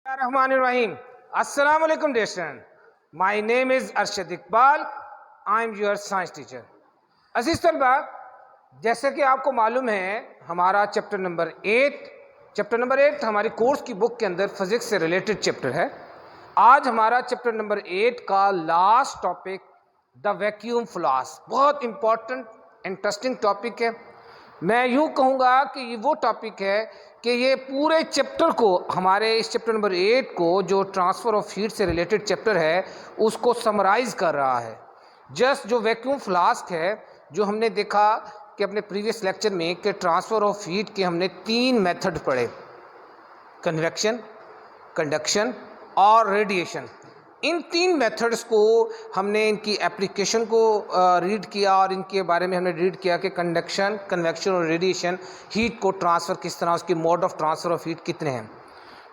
Bismillahirrahmanirrahim. Assalamu alaikum dear student. My name is Arshad Iqbal. I am your science teacher. अजीज तलबा, जैसे कि आपको मालूम है हमारा चैप्टर नंबर 8 हमारी कोर्स की बुक के अंदर फिजिक्स से रिलेटेड चैप्टर है। आज हमारा चैप्टर नंबर 8 का last topic the vacuum flask, बहुत इंपॉर्टेंट इंटरेस्टिंग टॉपिक है। मैं यूँ कहूँगा कि ये वो टॉपिक है कि ये पूरे चैप्टर को, हमारे इस चैप्टर नंबर 8 को, जो ट्रांसफ़र ऑफ हीट से रिलेटेड चैप्टर है, उसको समराइज़ कर रहा है। जस्ट जो वैक्यूम फ्लास्क है, जो हमने देखा कि अपने प्रीवियस लेक्चर में कि ट्रांसफ़र ऑफ हीट के हमने 3 मेथड पढ़े, कन्वेक्शन, कंडक्शन और रेडिएशन। इन 3 मेथड्स को हमने, इनकी एप्लीकेशन को रीड किया और इनके बारे में हमने रीड किया कि कंडक्शन, कन्वेक्शन और रेडिएशन हीट को ट्रांसफ़र किस तरह, उसकी mode of transfer of heat कितने हैं।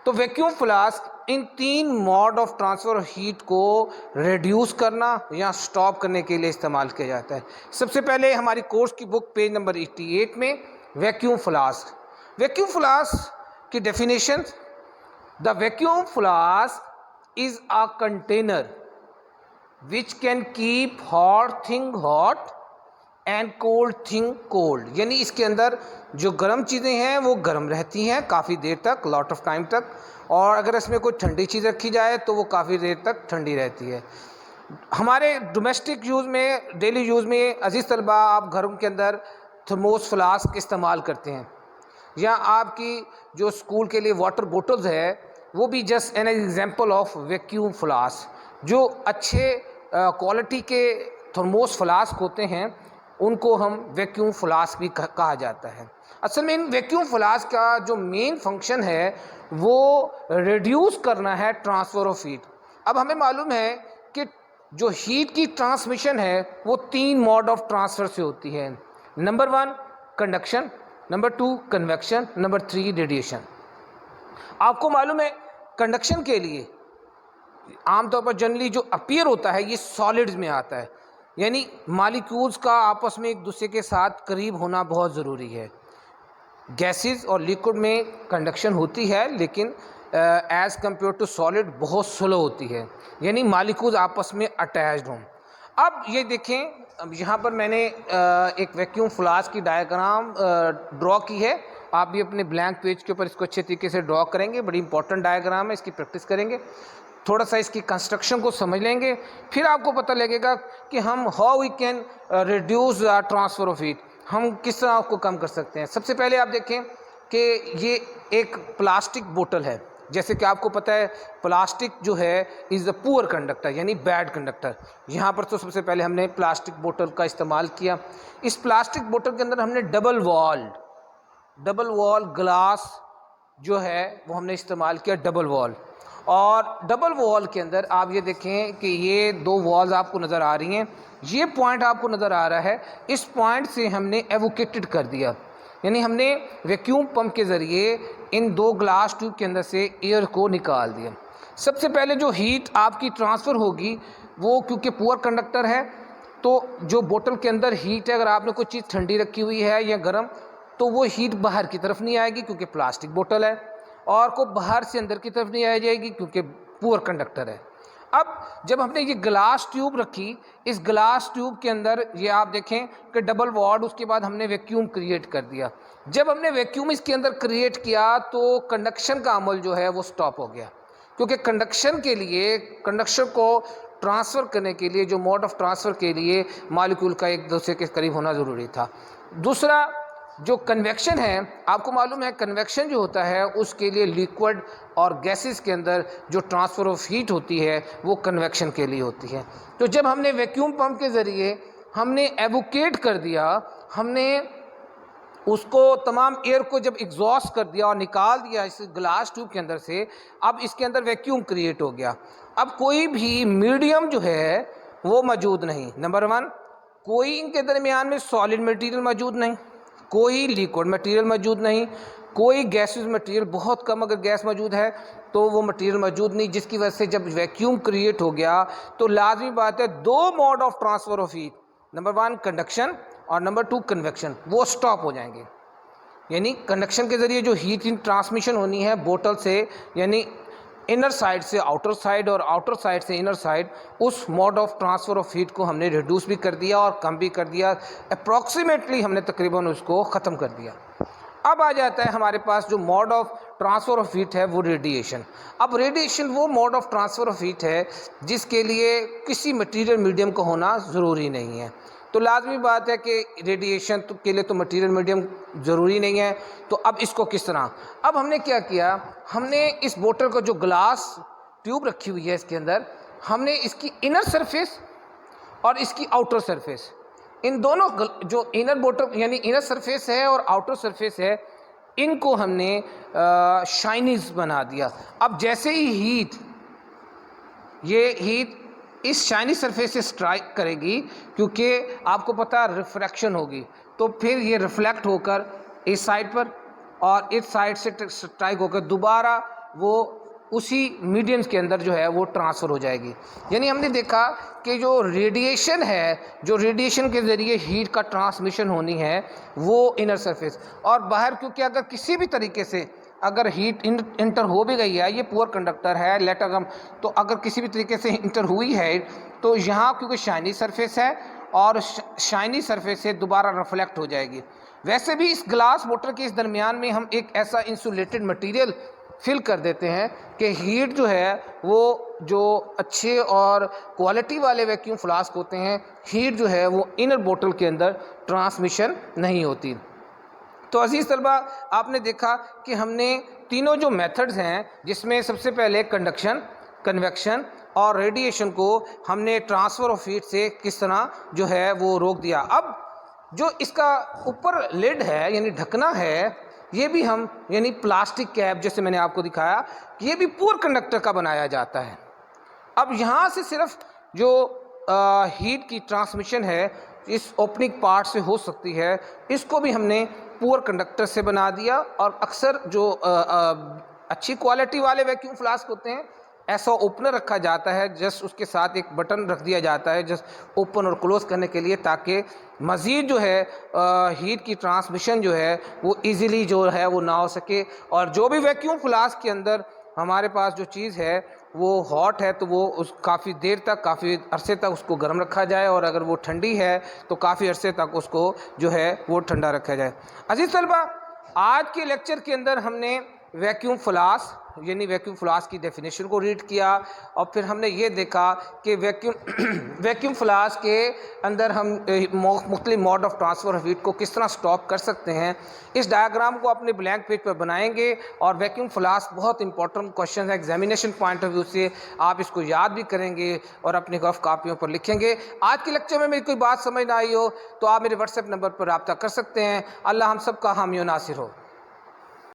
तो vacuum flask in 3 mode of transfer of heat को रिड्यूस करना या स्टॉप करने के लिए इस्तेमाल किया जाता है। सबसे पहले हमारी कोर्स की बुक पेज नंबर 88 में वैक्यूम फ्लास्क की definition: the vacuum flask is a container which can keep hot thing hot and cold thing cold। यानी इसके अंदर जो गर्म चीज़ें हैं वो गर्म रहती हैं काफ़ी देर तक, लॉट ऑफ टाइम तक, और अगर इसमें कोई ठंडी चीज़ रखी जाए तो वो काफ़ी देर तक ठंडी रहती है। हमारे डोमेस्टिक यूज़ में, डेली यूज़ में अजीज़ तलबा, आप घरों के अंदर थर्मोस फ्लास्क इस्तेमाल करते हैं, या आपकी जो स्कूल के लिए वाटर बोटल्स है वो भी just an example of vacuum flask. जो अच्छे क्वालिटी के थर्मोस फ्लास्क होते हैं उनको हम वैक्यूम फ्लास्क भी कहा जाता है। असल में इन वैक्यूम फ्लास्क का जो मेन फंक्शन है वो रिड्यूस करना है ट्रांसफ़र ऑफ हीट। अब हमें मालूम है कि जो हीट की ट्रांसमिशन है वो 3 मोड ऑफ ट्रांसफ़र से होती है। Number 1 conduction, number 2 convection, number 3 radiation. आपको मालूम है कंडक्शन के लिए आमतौर पर जनरली जो अपीयर होता है ये सॉलिड्स में आता है, यानी मालिक्यूल्स का आपस में एक दूसरे के साथ करीब होना बहुत ज़रूरी है। गैसेस और लिक्विड में कंडक्शन होती है लेकिन एज़ कंपेयर टू सॉलिड बहुत स्लो होती है, यानी मालिक्यूल्स आपस में अटैच्ड हों। अब ये देखें, अब यहाँ पर मैंने एक वैक्यूम फ्लास्क की डायग्राम ड्रॉ की है। आप भी अपने ब्लैंक पेज के ऊपर इसको अच्छे तरीके से ड्रॉ करेंगे। बड़ी इंपॉर्टेंट डायग्राम है, इसकी प्रैक्टिस करेंगे, थोड़ा सा इसकी कंस्ट्रक्शन को समझ लेंगे, फिर आपको पता लगेगा कि हम how we can reduce the transfer of heat, हम किस तरह उसको कम कर सकते हैं। सबसे पहले आप देखें कि ये एक प्लास्टिक बोतल है। जैसे कि आपको पता है प्लास्टिक जो है इज़ द पुअर कंडक्टर, यानी बैड कंडक्टर। यहाँ पर तो सबसे पहले हमने प्लास्टिक बोतल का इस्तेमाल किया। इस प्लास्टिक बोतल के अंदर हमने डबल वॉल ग्लास जो है वो हमने इस्तेमाल किया, डबल वॉल। और डबल वॉल के अंदर आप ये देखें कि ये 2 वॉल्स आपको नज़र आ रही हैं, ये पॉइंट आपको नज़र आ रहा है, इस पॉइंट से हमने एवोकेटेड कर दिया, यानी हमने वैक्यूम पंप के ज़रिए इन 2 ग्लास ट्यूब के अंदर से एयर को निकाल दिया। सबसे पहले जो हीट आपकी ट्रांसफ़र होगी वो, क्योंकि पुअर कंडक्टर है तो जो बोतल के अंदर हीट है, अगर आपने कोई चीज़ ठंडी रखी हुई है या गर्म, तो वो हीट बाहर की तरफ नहीं आएगी क्योंकि प्लास्टिक बोतल है, और को बाहर से अंदर की तरफ नहीं आ जाएगी क्योंकि पुअर कंडक्टर है। अब जब हमने ये ग्लास ट्यूब रखी, इस ग्लास ट्यूब के अंदर ये आप देखें कि डबल वॉल, उसके बाद हमने वैक्यूम क्रिएट कर दिया। जब हमने वैक्यूम इसके अंदर क्रिएट किया तो कंडक्शन का अमल जो है वो स्टॉप हो गया, क्योंकि कंडक्शन के लिए, कंडक्शन को ट्रांसफ़र करने के लिए, जो मोड ऑफ ट्रांसफ़र के लिए मॉलिक्यूल का एक दूसरे के करीब होना ज़रूरी था। दूसरा जो कन्वेक्शन है, आपको मालूम है कन्वेक्शन जो होता है उसके लिए लिक्विड और गैसेस के अंदर जो ट्रांसफ़र ऑफ हीट होती है वो कन्वेक्शन के लिए होती है। तो जब हमने वैक्यूम पंप के ज़रिए हमने एवोकेट कर दिया, हमने उसको तमाम एयर को जब एग्जॉस्ट कर दिया और निकाल दिया इस ग्लास ट्यूब के अंदर से, अब इसके अंदर वैक्यूम क्रिएट हो गया। अब कोई भी मीडियम जो है वो मौजूद नहीं। नंबर 1, कोई इनके दरमियान में सॉलिड मटेरियल मौजूद नहीं, कोई लिक्विड मटेरियल मौजूद नहीं, कोई गैसेस मटेरियल, बहुत कम अगर गैस मौजूद है तो वो मटेरियल मौजूद नहीं, जिसकी वजह से जब वैक्यूम क्रिएट हो गया तो लाजमी बात है 2 mode of transfer of heat, number 1 conduction और नंबर 2 कन्वेक्शन, वो स्टॉप हो जाएंगे। यानी कंडक्शन के ज़रिए जो हीट इन ट्रांसमिशन होनी है बोतल से, यानी इनर साइड से आउटर साइड और आउटर साइड से इनर साइड, उस mode of transfer of heat को हमने रिड्यूस भी कर दिया और कम भी कर दिया। अप्रॉक्सीमेटली हमने तकरीबन उसको ख़त्म कर दिया। अब आ जाता है हमारे पास जो mode of transfer of heat है वो रेडिएशन। अब रेडिएशन वो mode of transfer of heat है जिसके लिए किसी मटीरियल मीडियम का होना ज़रूरी नहीं है। तो लाजमी बात है कि रेडिएशन के लिए तो मटीरियल मीडियम ज़रूरी नहीं है। तो अब इसको किस तरह, अब हमने क्या किया, हमने इस बोतल का जो ग्लास ट्यूब रखी हुई है इसके अंदर, हमने इसकी इनर सरफेस और इसकी आउटर सरफेस, इन दोनों जो इनर बोतल यानी इनर सरफेस है और आउटर सरफेस है, इनको हमने शाइनीज बना दिया। अब जैसे ही ये हीट इस शाइनी सरफेस से स्ट्राइक करेगी, क्योंकि आपको पता है रिफ्रैक्शन होगी, तो फिर ये रिफ्लेक्ट होकर इस साइड पर और इस साइड से स्ट्राइक होकर दोबारा वो उसी मीडियम्स के अंदर जो है वो ट्रांसफ़र हो जाएगी। यानी हमने देखा कि जो रेडिएशन है, जो रेडिएशन के ज़रिए हीट का ट्रांसमिशन होनी है वो इनर सरफेस और बाहर, क्योंकि अगर किसी भी तरीके से अगर हीट इंटर हो भी गई है, ये पुअर कंडक्टर है लेटरगम, तो अगर किसी भी तरीके से इंटर हुई है तो यहाँ क्योंकि शाइनी सरफेस है और शाइनी सरफेस से दोबारा रिफ्लेक्ट हो जाएगी। वैसे भी इस ग्लास बोतल के इस दरमियान में हम एक ऐसा इंसुलेटेड मटेरियल फिल कर देते हैं कि हीट जो है वो जो अच्छे और क्वालिटी वाले वैक्यूम फ्लास्क होते हैं, हीट जो है वो इनर बोतल के अंदर ट्रांसमिशन नहीं होती। तो अजीज़ तलबा, आपने देखा कि हमने तीनों जो मेथड्स हैं, जिसमें सबसे पहले कंडक्शन, कन्वेक्शन और रेडिएशन को हमने ट्रांसफ़र ऑफ हीट से किस तरह जो है वो रोक दिया। अब जो इसका ऊपर लिड है यानी ढकना है, ये भी हम यानी प्लास्टिक कैप जैसे मैंने आपको दिखाया, ये भी पुअर कंडक्टर का बनाया जाता है। अब यहाँ से सिर्फ जो हीट की ट्रांसमिशन है इस ओपनिंग पार्ट से हो सकती है, इसको भी हमने पुअर कंडक्टर से बना दिया। और अक्सर जो अच्छी क्वालिटी वाले वैक्यूम फ्लास्क होते हैं, ऐसा ओपनर रखा जाता है, जस्ट उसके साथ एक बटन रख दिया जाता है जस्ट ओपन और क्लोज़ करने के लिए, ताकि मज़ीद जो है हीट की ट्रांसमिशन जो है वो इजीली जो है वो ना हो सके। और जो भी वैक्यूम फ्लास्क के अंदर हमारे पास जो चीज़ है वो हॉट है तो वो उस काफ़ी देर तक, काफ़ी अरसे तक उसको गर्म रखा जाए, और अगर वो ठंडी है तो काफ़ी अरसे तक उसको जो है वो ठंडा रखा जाए। अजीज़ तलबा, आज के लेक्चर के अंदर हमने वैक्यूम फ्लास्क यानी वैक्यूम फ्लास्क की डेफिनेशन को रीड किया, और फिर हमने ये देखा कि वैक्यूम फ्लास्क के अंदर हम मुख्तलिफ mode of transfer of heat को किस तरह स्टॉप कर सकते हैं। इस डायग्राम को अपने ब्लैंक पेज पर बनाएंगे, और वैक्यूम फ्लास्क बहुत इंपॉर्टेंट क्वेश्चन है एग्जामिनेशन पॉइंट ऑफ व्यू से, आप इसको याद भी करेंगे और अपनी रफ कापियों पर लिखेंगे। आज के लेक्चर में मेरी कोई बात समझ ना आई हो तो आप मेरे व्हाट्सएप नंबर पर रब्ता कर सकते हैं। अल्लाह हम सब का हामी नासिर हो।